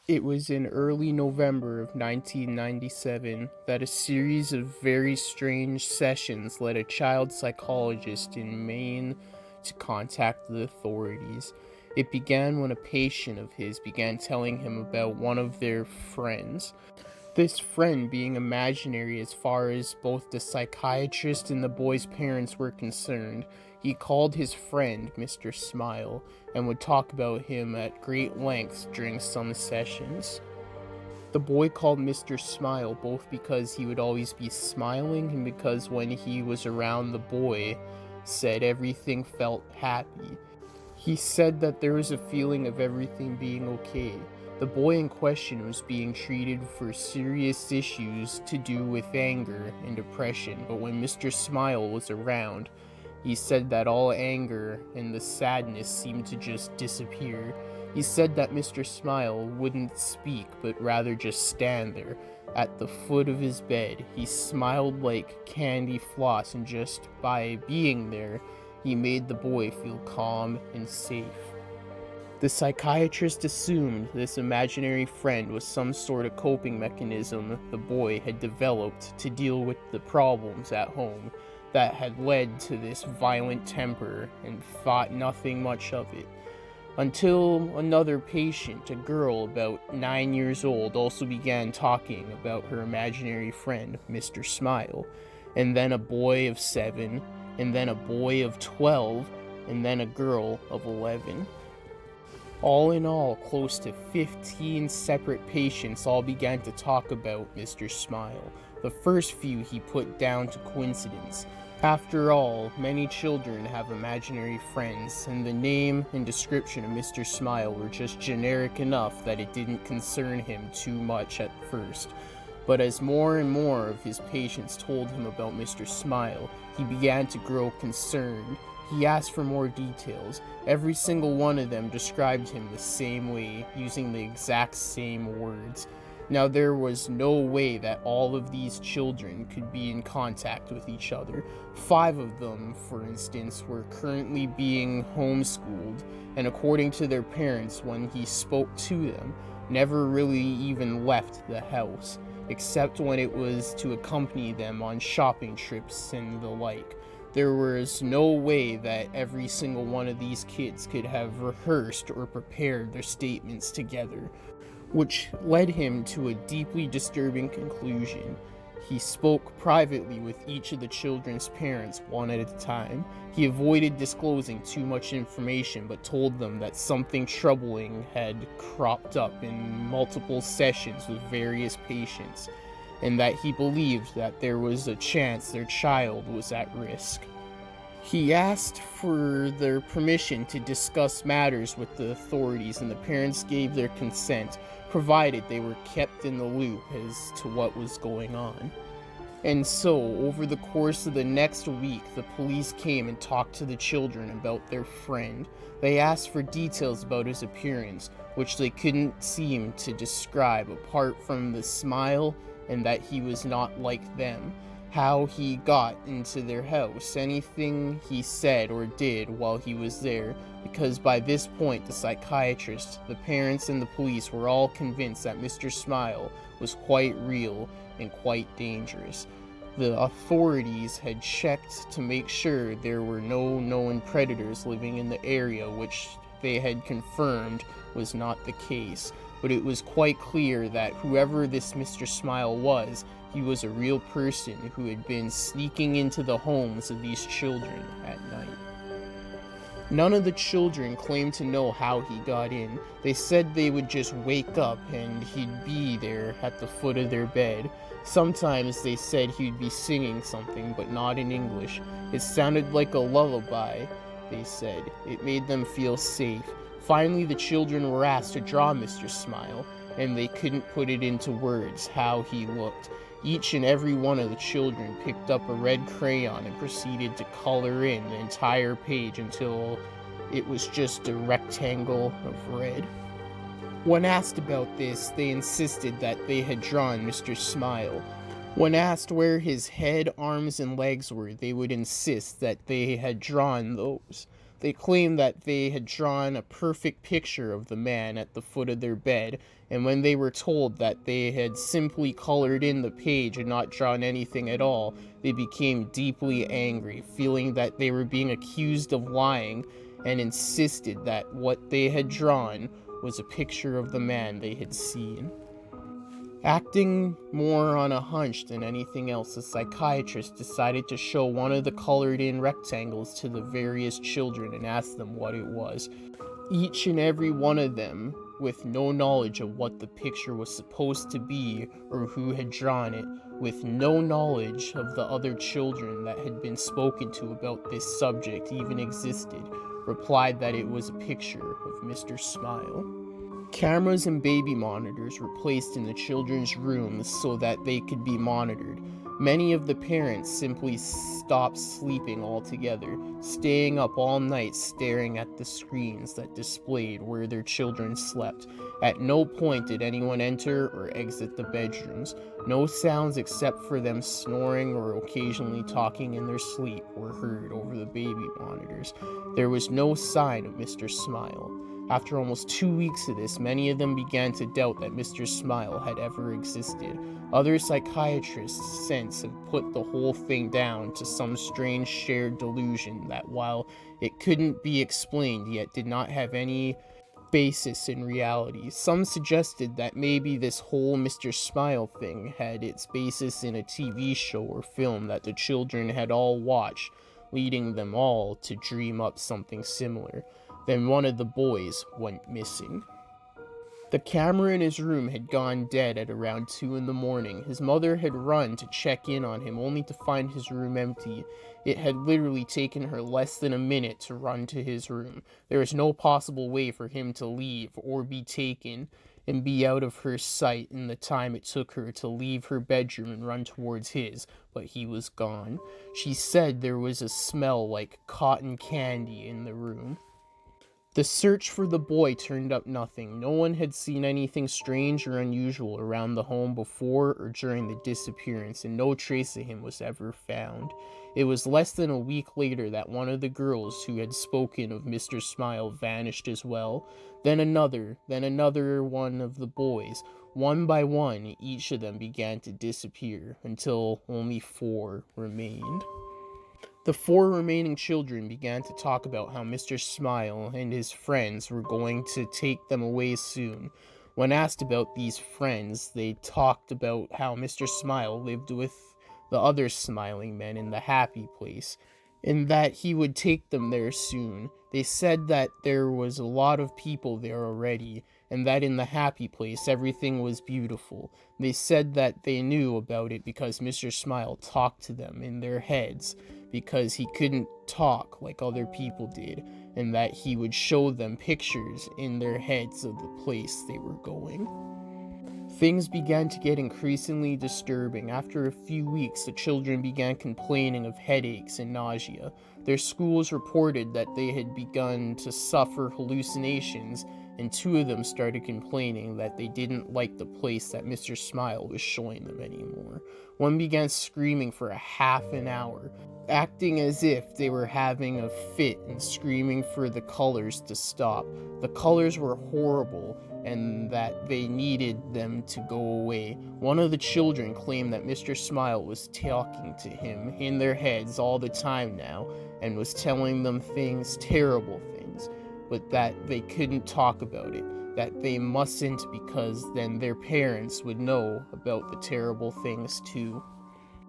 It was in early November of 1997 that a series of very strange sessions led a child psychologist in Maine to contact the authorities. It began when a patient of his began telling him about one of their friends. This friend being imaginary as far as both the psychiatrist and the boy's parents were concerned. He called his friend Mr. Smile and would talk about him at great length during some sessions. The boy called Mr. Smile both because he would always be smiling and because when he was around the boy, said everything felt happy. He said that there was a feeling of everything being okay. The boy in question was being treated for serious issues to do with anger and depression, but when Mr. Smile was around, he said that all anger and the sadness seemed to just disappear. He said that Mr. Smile wouldn't speak, but rather just stand there at the foot of his bed. He smiled like candy floss, and just by being there, he made the boy feel calm and safe. The psychiatrist assumed this imaginary friend was some sort of coping mechanism the boy had developed to deal with the problems at home that had led to this violent temper, and thought nothing much of it. Until another patient, a girl about 9 years old, also began talking about her imaginary friend, Mr. Smile, and then a boy of 7, and then a boy of 12, and then a girl of 11. All in all, close to 15 separate patients all began to talk about Mr. Smile. The first few he put down to coincidence. After all, many children have imaginary friends, and the name and description of Mr. Smile were just generic enough that it didn't concern him too much at first. But as more and more of his patients told him about Mr. Smile, he began to grow concerned. He asked for more details. Every single one of them described him the same way, using the exact same words. Now, there was no way that all of these children could be in contact with each other. 5 of them, for instance, were currently being homeschooled, and according to their parents, when he spoke to them, never really even left the house, except when it was to accompany them on shopping trips and the like. There was no way that every single one of these kids could have rehearsed or prepared their statements together, which led him to a deeply disturbing conclusion. He spoke privately with each of the children's parents one at a time. He avoided disclosing too much information, but told them that something troubling had cropped up in multiple sessions with various patients, and that he believed that there was a chance their child was at risk. He asked for their permission to discuss matters with the authorities, and the parents gave their consent, provided they were kept in the loop as to what was going on. And so, over the course of the next week, the police came and talked to the children about their friend. They asked for details about his appearance, which they couldn't seem to describe apart from the smile and that he was not like them. How he got into their house, anything he said or did while he was there, because by this point the psychiatrist, the parents, and the police were all convinced that Mr. Smile was quite real and quite dangerous. The authorities had checked to make sure there were no known predators living in the area, which they had confirmed was not the case. But it was quite clear that whoever this Mr. Smile was, he was a real person who had been sneaking into the homes of these children at night. None of the children claimed to know how he got in. They said they would just wake up and he'd be there at the foot of their bed. Sometimes they said he'd be singing something, but not in English. It sounded like a lullaby, they said. It made them feel safe. Finally, the children were asked to draw Mr. Smile, and they couldn't put it into words how he looked. Each and every one of the children picked up a red crayon and proceeded to color in the entire page until it was just a rectangle of red. When asked about this, they insisted that they had drawn Mr. Smile. When asked where his head, arms, and legs were, they would insist that they had drawn those. They claimed that they had drawn a perfect picture of the man at the foot of their bed, and when they were told that they had simply colored in the page and not drawn anything at all, they became deeply angry, feeling that they were being accused of lying, and insisted that what they had drawn was a picture of the man they had seen. Acting more on a hunch than anything else, the psychiatrist decided to show one of the colored-in rectangles to the various children and ask them what it was. Each and every one of them, with no knowledge of what the picture was supposed to be or who had drawn it, with no knowledge of the other children that had been spoken to about this subject even existed, replied that it was a picture of Mr. Smile. Cameras and baby monitors were placed in the children's rooms so that they could be monitored. Many of the parents simply stopped sleeping altogether, staying up all night staring at the screens that displayed where their children slept. At no point did anyone enter or exit the bedrooms. No sounds except for them snoring or occasionally talking in their sleep were heard over the baby monitors. There was no sign of Mr. Smile. After almost 2 weeks of this, many of them began to doubt that Mr. Smile had ever existed. Other psychiatrists since have put the whole thing down to some strange shared delusion that, while it couldn't be explained, yet did not have any basis in reality. Some suggested that maybe this whole Mr. Smile thing had its basis in a TV show or film that the children had all watched, leading them all to dream up something similar. Then one of the boys went missing. The camera in his room had gone dead at around 2 in the morning. His mother had run to check in on him, only to find his room empty. It had literally taken her less than a minute to run to his room. There was no possible way for him to leave or be taken and be out of her sight in the time it took her to leave her bedroom and run towards his, but he was gone. She said there was a smell like cotton candy in the room. The search for the boy turned up nothing. No one had seen anything strange or unusual around the home before or during the disappearance, and no trace of him was ever found. It was less than a week later that one of the girls who had spoken of Mr. Smile vanished as well. Then another one of the boys. One by one, each of them began to disappear, until only 4 remained. The 4 remaining children began to talk about how Mr. Smile and his friends were going to take them away soon. When asked about these friends, they talked about how Mr. Smile lived with the other smiling men in the happy place, and that he would take them there soon. They said that there was a lot of people there already, and that in the happy place everything was beautiful. They said that they knew about it because Mr. Smile talked to them in their heads, because he couldn't talk like other people did, and that he would show them pictures in their heads of the place they were going. Things began to get increasingly disturbing. After a few weeks, the children began complaining of headaches and nausea. Their schools reported that they had begun to suffer hallucinations, and 2 of them started complaining that they didn't like the place that Mr. Smile was showing them anymore. One began screaming for a half an hour, acting as if they were having a fit and screaming for the colors to stop. The colors were horrible and that they needed them to go away. One of the children claimed that Mr. Smile was talking to him in their heads all the time now and was telling them things, terrible things, but that they couldn't talk about it, that they mustn't because then their parents would know about the terrible things too.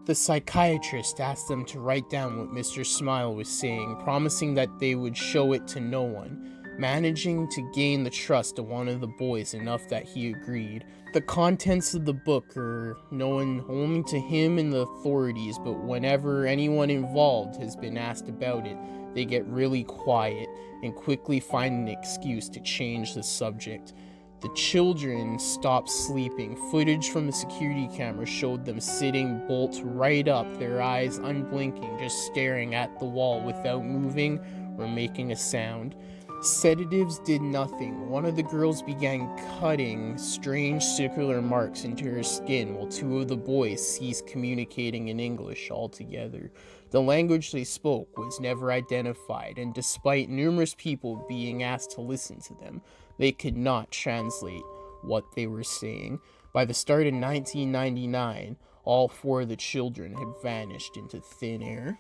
The psychiatrist asked them to write down what Mr. Smile was saying, promising that they would show it to no one, managing to gain the trust of one of the boys enough that he agreed. The contents of the book are known only to him and the authorities, but whenever anyone involved has been asked about it, they get really quiet and quickly find an excuse to change the subject. The children stopped sleeping. Footage from the security camera showed them sitting bolt right up, their eyes unblinking, just staring at the wall without moving or making a sound. Sedatives did nothing. One of the girls began cutting strange circular marks into her skin, while two of the boys ceased communicating in English altogether. The language they spoke was never identified, and despite numerous people being asked to listen to them, they could not translate what they were saying. By the start of 1999, all four of the children had vanished into thin air.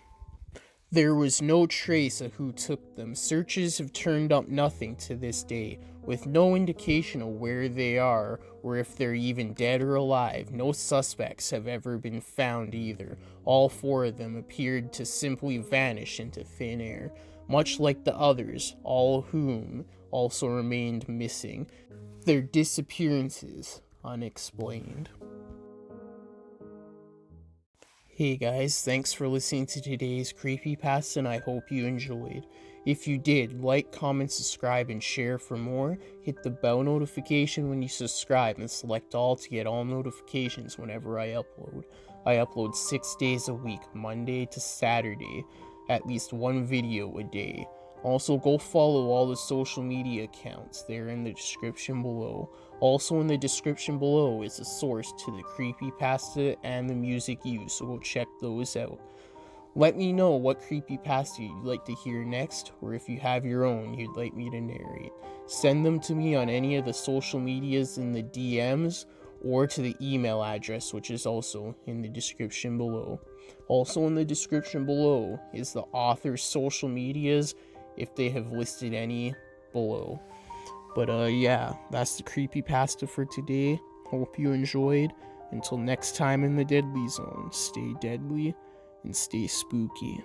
There was no trace of who took them. Searches have turned up nothing to this day, with no indication of where they are or if they're even dead or alive. No suspects have ever been found either. All four of them appeared to simply vanish into thin air, much like the others, all whom also remained missing. Their disappearances unexplained. Hey guys, thanks for listening to today's Creepypasta, and I hope you enjoyed. If you did, like, comment, subscribe, and share for more. Hit the bell notification when you subscribe and select all to get all notifications whenever I upload. I upload 6 days a week, Monday to Saturday, at least one video a day. Also, go follow all the social media accounts. They're in the description below. Also in the description below is a source to the creepypasta and the music used, so go check those out. Let me know what creepypasta you'd like to hear next, or if you have your own you'd like me to narrate. Send them to me on any of the social medias in the DMs, or to the email address, which is also in the description below. Also in the description below is the author's social medias, if they have listed any below. But yeah, that's the creepypasta for today. Hope you enjoyed. Until next time in the Deadly Zone, stay deadly and stay spooky.